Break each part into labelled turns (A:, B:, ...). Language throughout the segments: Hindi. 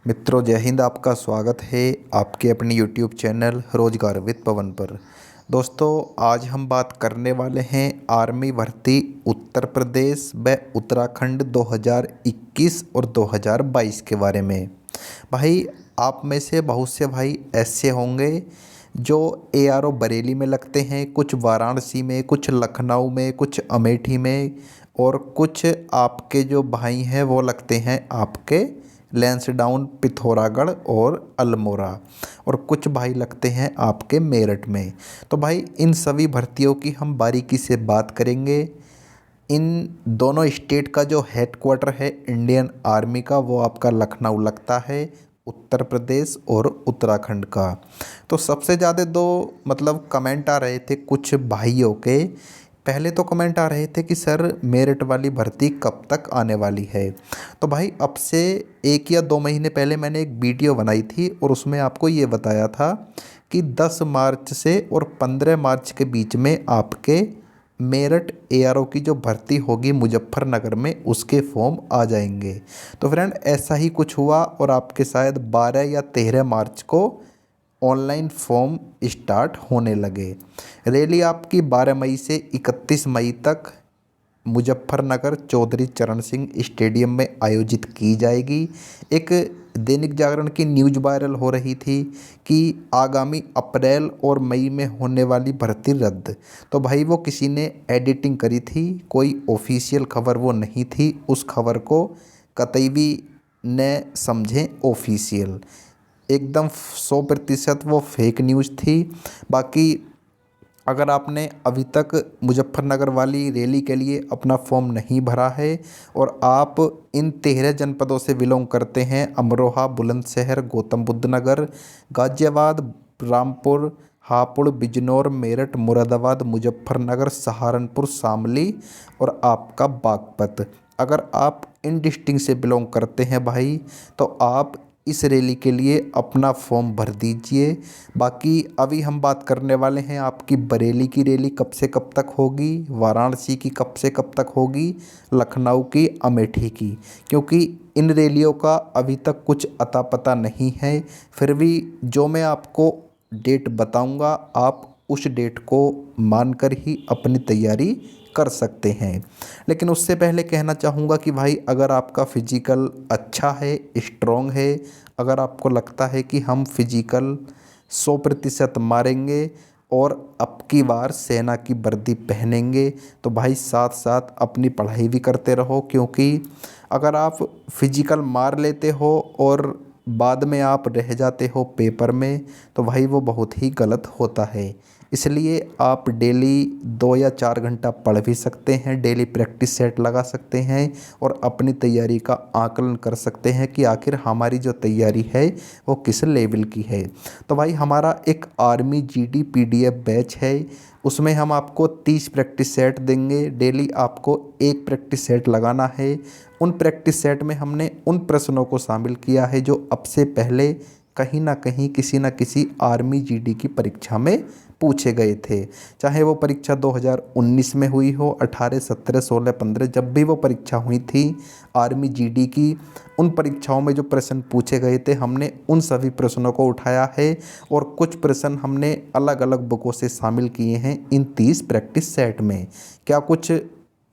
A: मित्रों, जय हिंद। आपका स्वागत है आपके अपने यूट्यूब चैनल रोजगार विद पवन पर। दोस्तों, आज हम बात करने वाले हैं आर्मी भर्ती उत्तर प्रदेश व उत्तराखंड 2021 और 2022 के बारे में। भाई, आप में से बहुत से भाई ऐसे होंगे जो एआरओ बरेली में लगते हैं, कुछ वाराणसी में, कुछ लखनऊ में, कुछ अमेठी में, और कुछ आपके जो भाई हैं वो लगते हैं आपके लैंसडाउन, पिथौरागढ़ और अल्मोड़ा, और कुछ भाई लगते हैं आपके मेरठ में। तो भाई, इन सभी भर्तियों की हम बारीकी से बात करेंगे। इन दोनों स्टेट का जो हेडक्वार्टर है इंडियन आर्मी का, वो आपका लखनऊ लगता है, उत्तर प्रदेश और उत्तराखंड का। तो सबसे ज़्यादा दो कमेंट आ रहे थे कुछ भाइयों के। पहले तो कमेंट आ रहे थे कि सर, मेरिट वाली भर्ती कब तक आने वाली है। तो भाई, अब से 1 या 2 महीने पहले मैंने एक वीडियो बनाई थी और उसमें आपको ये बताया था कि 10 मार्च से और 15 मार्च के बीच में आपके मेरठ एआरओ की जो भर्ती होगी मुजफ्फरनगर में, उसके फॉर्म आ जाएंगे। तो फ्रेंड, ऐसा ही कुछ हुआ और आपके शायद 12 या 13 मार्च को ऑनलाइन फॉर्म स्टार्ट होने लगे। रैली आपकी 12 मई से 31 मई तक मुजफ्फरनगर चौधरी चरण सिंह स्टेडियम में आयोजित की जाएगी। एक दैनिक जागरण की न्यूज़ वायरल हो रही थी कि आगामी अप्रैल और मई में होने वाली भर्ती रद्द। तो भाई, वो किसी ने एडिटिंग करी थी, कोई ऑफिशियल खबर वो नहीं थी। उस खबर को कतई भी न समझें ऑफिशियल, एकदम 100% वो फेक न्यूज़ थी। बाकी, अगर आपने अभी तक मुजफ्फरनगर वाली रैली के लिए अपना फॉर्म नहीं भरा है और आप इन 13 जनपदों से बिलोंग करते हैं, अमरोहा, बुलंदशहर, गौतम बुद्ध नगर, गाजियाबाद, रामपुर, हापुड़, बिजनौर, मेरठ, मुरादाबाद, मुजफ्फरनगर, सहारनपुर, शामली और आपका बागपत, अगर आप इन डिस्ट्रिक्ट से बिलोंग करते हैं भाई, तो आप इस रैली के लिए अपना फॉर्म भर दीजिए। बाकी अभी हम बात करने वाले हैं आपकी बरेली की रैली कब से कब तक होगी, वाराणसी की कब से कब तक होगी, लखनऊ की, अमेठी की, क्योंकि इन रैलियों का अभी तक कुछ अता पता नहीं है। फिर भी जो मैं आपको डेट बताऊंगा, आप उस डेट को मानकर ही अपनी तैयारी कर सकते हैं। लेकिन उससे पहले कहना चाहूँगा कि भाई, अगर आपका फिजिकल अच्छा है, स्ट्रॉन्ग है, अगर आपको लगता है कि हम फिजिकल 100% मारेंगे और अब की बार सेना की वर्दी पहनेंगे, तो भाई साथ साथ अपनी पढ़ाई भी करते रहो। क्योंकि अगर आप फिजिकल मार लेते हो और बाद में आप रह जाते हो पेपर में, तो भाई वो बहुत ही गलत होता है। इसलिए आप डेली 2 या 4 घंटा पढ़ भी सकते हैं, डेली प्रैक्टिस सेट लगा सकते हैं और अपनी तैयारी का आकलन कर सकते हैं कि आखिर हमारी जो तैयारी है वो किस लेवल की है। तो भाई, हमारा एक आर्मी जीडी पीडीएफ बैच है, उसमें हम आपको 30 प्रैक्टिस सेट देंगे। डेली आपको एक प्रैक्टिस सेट लगाना है। उन प्रैक्टिस सेट में हमने उन प्रश्नों को शामिल किया है जो अब से पहले कहीं ना कहीं किसी न किसी आर्मी जीडी की परीक्षा में पूछे गए थे। चाहे वो परीक्षा 2019 में हुई हो, 18, 17, 16, 15, जब भी वो परीक्षा हुई थी आर्मी जीडी की, उन परीक्षाओं में जो प्रश्न पूछे गए थे, हमने उन सभी प्रश्नों को उठाया है और कुछ प्रश्न हमने अलग अलग बुकों से शामिल किए हैं इन 30 प्रैक्टिस सेट में। क्या कुछ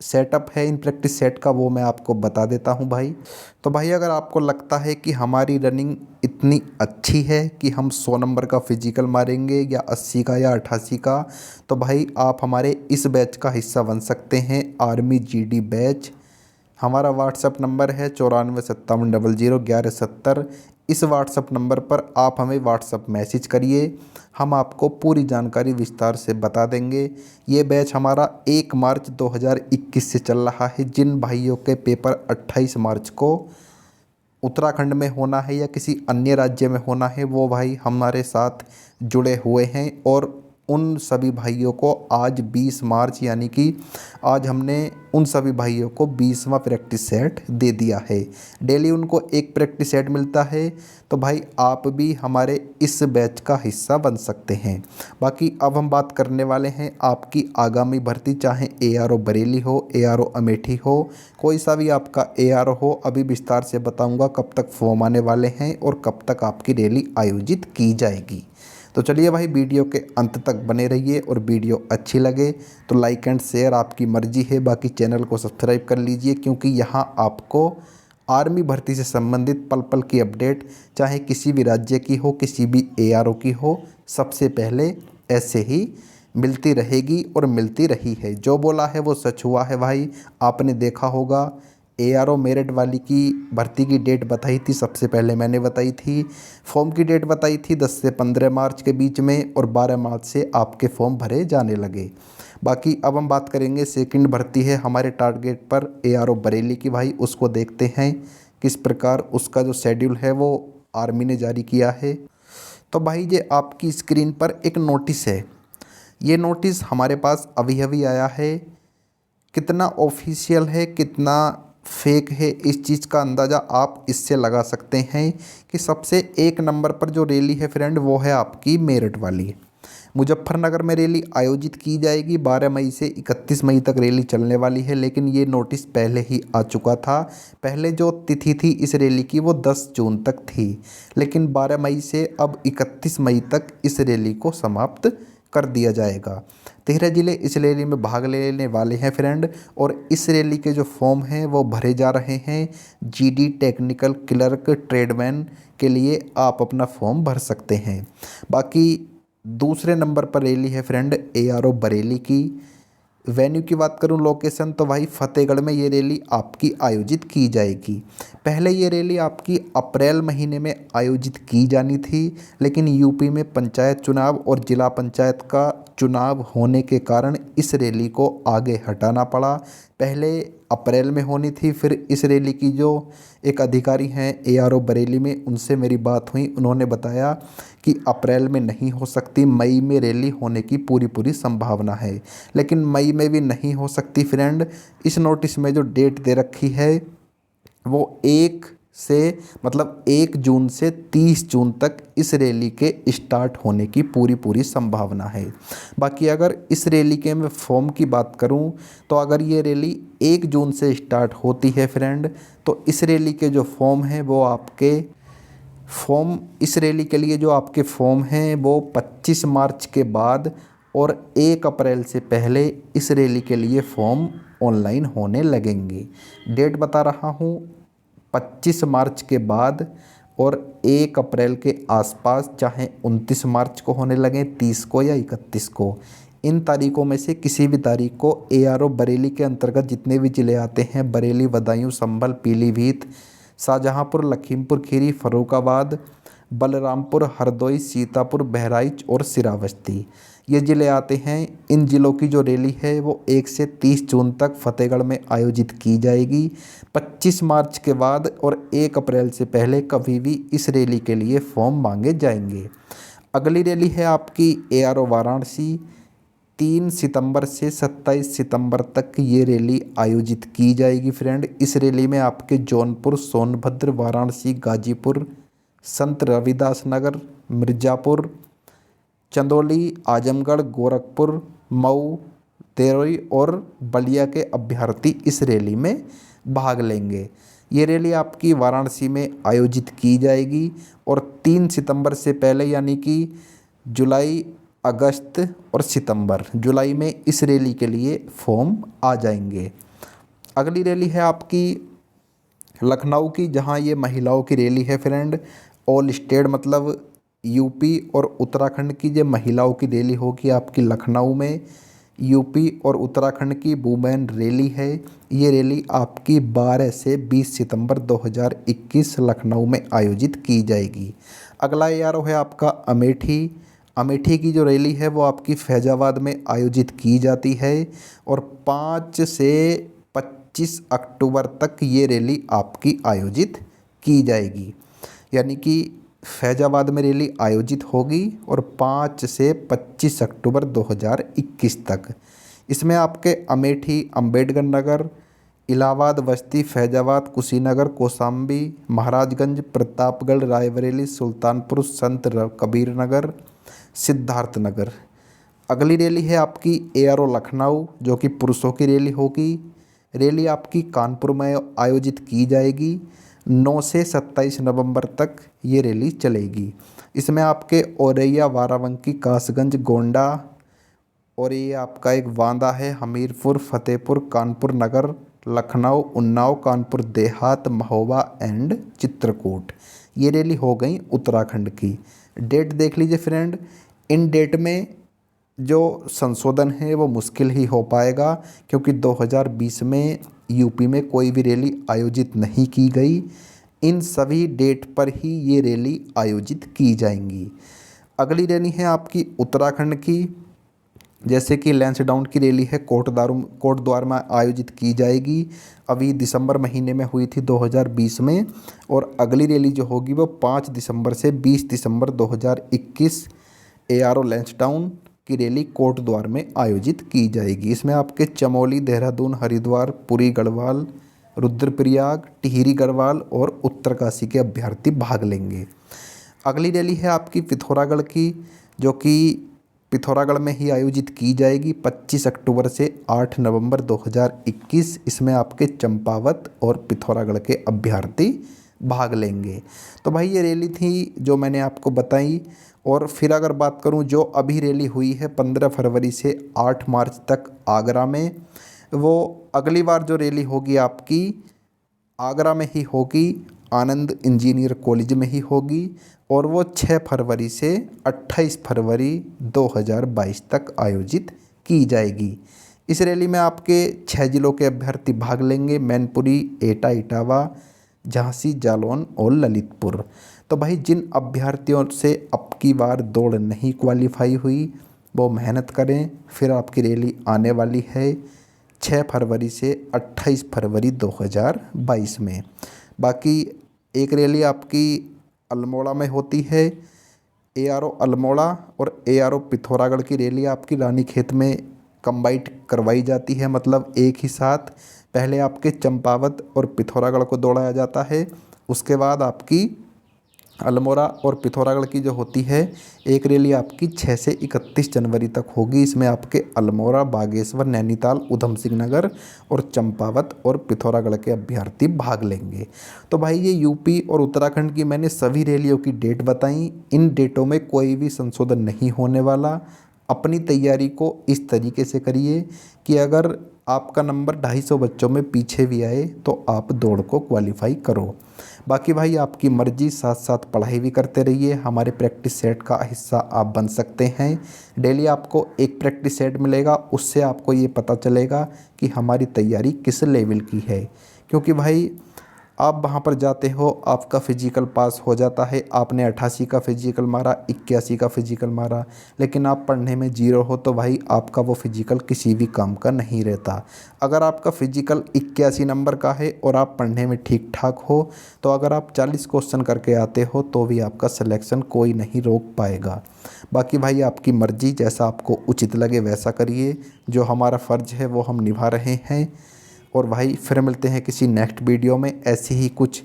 A: सेटअप है इन प्रैक्टिस सेट का, वो मैं आपको बता देता हूं भाई। तो भाई, अगर आपको लगता है कि हमारी रनिंग इतनी अच्छी है कि हम 100 नंबर का फिजिकल मारेंगे या 80 का या 88 का, तो भाई आप हमारे इस बैच का हिस्सा बन सकते हैं, आर्मी जीडी बैच। हमारा व्हाट्सअप नंबर है 9457001170। इस व्हाट्सअप नंबर पर आप हमें व्हाट्सअप मैसेज करिए, हम आपको पूरी जानकारी विस्तार से बता देंगे। ये बैच हमारा 1 मार्च 2021 से चल रहा है। जिन भाइयों के पेपर 28 मार्च को उत्तराखंड में होना है या किसी अन्य राज्य में होना है, वो भाई हमारे साथ जुड़े हुए हैं और उन सभी भाइयों को आज 20 मार्च यानी कि आज हमने उन सभी भाइयों को 20वां प्रैक्टिस सेट दे दिया है। डेली उनको एक प्रैक्टिस सेट मिलता है। तो भाई आप भी हमारे इस बैच का हिस्सा बन सकते हैं। बाकी अब हम बात करने वाले हैं आपकी आगामी भर्ती, चाहे ARO बरेली हो, ARO अमेठी हो, कोई सा भी आपका ARO हो। अभी विस्तार से बताऊंगा कब तक फॉर्म आने वाले हैं और कब तक आपकी रैली आयोजित की जाएगी। तो चलिए भाई वीडियो के अंत तक बने रहिए, और वीडियो अच्छी लगे तो लाइक एंड शेयर आपकी मर्जी है। बाकी चैनल को सब्सक्राइब कर लीजिए, क्योंकि यहाँ आपको आर्मी भर्ती से संबंधित पल पल की अपडेट, चाहे किसी भी राज्य की हो, किसी भी ARO की हो, सबसे पहले ऐसे ही मिलती रहेगी और मिलती रही है। जो बोला है वो सच हुआ है भाई। आपने देखा होगा ARO मेरिट वाली की भर्ती की डेट बताई थी, सबसे पहले मैंने बताई थी। फॉर्म की डेट बताई थी 10 से 15 मार्च के बीच में, और 12 मार्च से आपके फॉर्म भरे जाने लगे। बाकी अब हम बात करेंगे सेकंड भर्ती है हमारे टारगेट पर ARO बरेली की। भाई उसको देखते हैं किस प्रकार उसका जो शेड्यूल है वो आर्मी ने जारी किया है। तो भाई ये आपकी स्क्रीन पर एक नोटिस है। ये नोटिस हमारे पास अभी अभी आया है। कितना ऑफिशियल है, कितना फेक है, इस चीज़ का अंदाज़ा आप इससे लगा सकते हैं कि सबसे एक नंबर पर जो रैली है फ्रेंड, वो है आपकी मेरठ वाली। मुजफ्फरनगर में रैली आयोजित की जाएगी। 12 मई से 31 मई तक रैली चलने वाली है, लेकिन ये नोटिस पहले ही आ चुका था। पहले जो तिथि थी इस रैली की वो 10 जून तक थी, लेकिन 12 मई से अब 31 मई तक इस रैली को समाप्त कर दिया जाएगा। 13 जिले इस रैली में भाग लेने वाले हैं फ्रेंड, और इस रैली के जो फॉर्म हैं वो भरे जा रहे हैं। GD टेक्निकल क्लर्क ट्रेडमैन के लिए आप अपना फॉर्म भर सकते हैं। बाकी दूसरे नंबर पर रैली है फ्रेंड ARO बरेली की। वेन्यू की बात करूं, लोकेशन, तो भाई फतेहगढ़ में ये रैली आपकी आयोजित की जाएगी। पहले ये रैली आपकी अप्रैल महीने में आयोजित की जानी थी, लेकिन यूपी में पंचायत चुनाव और जिला पंचायत का चुनाव होने के कारण इस रैली को आगे हटाना पड़ा। पहले अप्रैल में होनी थी। फिर इस रैली की जो एक अधिकारी हैं ARO बरेली में, उनसे मेरी बात हुई। उन्होंने बताया कि अप्रैल में नहीं हो सकती, मई में रैली होने की पूरी पूरी संभावना है। लेकिन मई में भी नहीं हो सकती फ्रेंड। इस नोटिस में जो डेट दे रखी है वो 1 जून से 30 जून तक इस रैली के स्टार्ट होने की पूरी पूरी संभावना है। बाकी अगर इस रैली के मैं फॉर्म की बात करूं, तो अगर ये रैली 1 जून से स्टार्ट होती है फ्रेंड, तो इस रैली के जो फॉर्म हैं वो आपके फॉर्म इस रैली के लिए जो आपके फॉर्म हैं वो 25 मार्च के बाद और 1 अप्रैल से पहले इस रैली के लिए फॉर्म ऑनलाइन होने लगेंगे। डेट बता रहा हूँ, 25 मार्च के बाद और 1 अप्रैल के आसपास, चाहे 29 मार्च को होने लगे, 30 को या 31 को। इन तारीखों में से किसी भी तारीख को ARO बरेली के अंतर्गत जितने भी ज़िले आते हैं, बरेली, बदायूं, संभल, पीलीभीत, शाहजहांपुर, लखीमपुर खीरी, फर्रुखाबाद, बलरामपुर, हरदोई, सीतापुर, बहराइच और श्रावस्ती, ये ज़िले आते हैं। इन ज़िलों की जो रैली है वो 1 से 30 जून तक फतेहगढ़ में आयोजित की जाएगी। 25 मार्च के बाद और 1 अप्रैल से पहले कभी भी इस रैली के लिए फॉर्म मांगे जाएंगे। अगली रैली है आपकी ARO वाराणसी। 3 सितंबर से 27 सितंबर तक ये रैली आयोजित की जाएगी फ्रेंड। इस रैली में आपके जौनपुर, सोनभद्र, वाराणसी, गाजीपुर, संत रविदास नगर, मिर्ज़ापुर, चंदौली, आजमगढ़, गोरखपुर, मऊ, देरोई और बलिया के अभ्यर्थी इस रैली में भाग लेंगे। ये रैली आपकी वाराणसी में आयोजित की जाएगी, और 3 सितंबर से पहले यानी कि जुलाई, अगस्त और सितंबर, जुलाई में इस रैली के लिए फॉर्म आ जाएंगे। अगली रैली है आपकी लखनऊ की, जहां ये महिलाओं की रैली है फ्रेंड। ऑल स्टेट मतलब यूपी और उत्तराखंड की जो महिलाओं की रैली होगी आपकी लखनऊ में। यूपी और उत्तराखंड की वुमेन रैली है। ये रैली आपकी 12 से 20 सितंबर 2021 लखनऊ में आयोजित की जाएगी। अगला ARO है आपका अमेठी। अमेठी की जो रैली है वो आपकी फैज़ाबाद में आयोजित की जाती है, और 5 से 25 अक्टूबर तक ये रैली आपकी आयोजित की जाएगी। यानी कि फैजाबाद में रैली आयोजित होगी और 5 से 25 अक्टूबर 2021 तक। इसमें आपके अमेठी, अम्बेडकर नगर, इलाहाबाद, बस्ती, फैजाबाद, कुशीनगर, कौशाम्बी, महाराजगंज, प्रतापगढ़, रायबरेली, सुल्तानपुर, संत कबीर नगर, सिद्धार्थ नगर। अगली रैली है आपकी ARO लखनऊ, जो कि पुरुषों की रैली होगी। रैली आपकी कानपुर में आयोजित की जाएगी। 9 से 27 नवंबर तक ये रैली चलेगी। इसमें आपके औरैया, बाराबंकी, कासगंज, गोंडा और ये आपका एक बांदा है, हमीरपुर, फतेहपुर, कानपुर नगर, लखनऊ, उन्नाव, कानपुर देहात, महोबा एंड चित्रकूट। ये रैली हो गई उत्तराखंड की। डेट देख लीजिए फ्रेंड, इन डेट में जो संशोधन है वो मुश्किल ही हो पाएगा, क्योंकि 2020 में यूपी में कोई भी रैली आयोजित नहीं की गई। इन सभी डेट पर ही ये रैली आयोजित की जाएंगी। अगली रैली है आपकी उत्तराखंड की, जैसे कि लैंसडाउन की रैली है कोटद्वार में आयोजित की जाएगी। अभी दिसंबर महीने में हुई थी 2020 में, और अगली रैली जो होगी वो 5 दिसंबर से 20 दिसंबर 2021 ARO लैंसडाउन की रैली कोटद्वार में आयोजित की जाएगी। इसमें आपके चमोली, देहरादून, हरिद्वार, पुरी गढ़वाल, रुद्रप्रयाग, टिहरी गढ़वाल और उत्तरकाशी के अभ्यर्थी भाग लेंगे। अगली रैली है आपकी पिथौरागढ़ की, जो कि पिथौरागढ़ में ही आयोजित की जाएगी 25 अक्टूबर से 8 नवंबर 2021। इसमें आपके चंपावत और पिथौरागढ़ के अभ्यर्थी भाग लेंगे। तो भाई ये रैली थी जो मैंने आपको बताई। और फिर अगर बात करूं, जो अभी रैली हुई है 15 फरवरी से 8 मार्च तक आगरा में, वो अगली बार जो रैली होगी आपकी आगरा में ही होगी, आनंद इंजीनियर कॉलेज में ही होगी, और वो 6 फरवरी से 28 फरवरी 2022 तक आयोजित की जाएगी। इस रैली में आपके 6 जिलों के अभ्यर्थी भाग लेंगे, मैनपुरी, एटा, इटावा, झांसी, जालौन और ललितपुर। तो भाई जिन अभ्यर्थियों से अब की बार दौड़ नहीं क्वालिफाई हुई वो मेहनत करें। फिर आपकी रैली आने वाली है 6 फरवरी से 28 फरवरी 2022 में। बाकी एक रैली आपकी अल्मोड़ा में होती है, ARO अल्मोड़ा, और ARO पिथौरागढ़ की रैली आपकी रानीखेत में कंबाइंड करवाई जाती है, मतलब एक ही साथ पहले आपके चंपावत और पिथौरागढ़ को दौड़ाया जाता है, उसके बाद आपकी अल्मोड़ा और पिथौरागढ़ की जो होती है एक रैली आपकी 6 से 31 जनवरी तक होगी। इसमें आपके अल्मोड़ा, बागेश्वर, नैनीताल, उधम सिंह नगर और चंपावत और पिथौरागढ़ के अभ्यर्थी भाग लेंगे। तो भाई ये यूपी और उत्तराखंड की मैंने सभी रैलियों की डेट बताई। इन डेटों में कोई भी संशोधन नहीं होने वाला। अपनी तैयारी को इस तरीके से करिए कि अगर आपका नंबर 250 बच्चों में पीछे भी आए तो आप दौड़ को क्वालिफाई करो। बाकी भाई आपकी मर्जी, साथ साथ पढ़ाई भी करते रहिए। हमारे प्रैक्टिस सेट का हिस्सा आप बन सकते हैं। डेली आपको एक प्रैक्टिस सेट मिलेगा, उससे आपको ये पता चलेगा कि हमारी तैयारी किस लेवल की है। क्योंकि भाई आप वहाँ पर जाते हो, आपका फिजिकल पास हो जाता है, आपने 88 का फिजिकल मारा, 81 का फिजिकल मारा, लेकिन आप पढ़ने में 0 हो तो भाई आपका वो फिजिकल किसी भी काम का नहीं रहता। अगर आपका फिजिकल 81 नंबर का है और आप पढ़ने में ठीक ठाक हो, तो अगर आप 40 क्वेश्चन करके आते हो तो भी आपका सिलेक्शन कोई नहीं रोक पाएगा। बाकी भाई आपकी मर्जी, जैसा आपको उचित लगे वैसा करिए। जो हमारा फ़र्ज़ है वो हम निभा रहे हैं। और भाई फिर मिलते हैं किसी नेक्स्ट वीडियो में ऐसी ही कुछ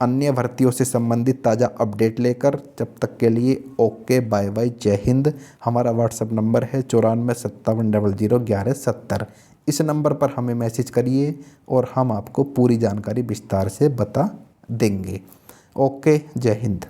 A: अन्य भर्तियों से संबंधित ताज़ा अपडेट लेकर। जब तक के लिए ओके, बाय बाय, जय हिंद। हमारा व्हाट्सअप नंबर है 9457001170। इस नंबर पर हमें मैसेज करिए और हम आपको पूरी जानकारी विस्तार से बता देंगे। ओके, जय हिंद।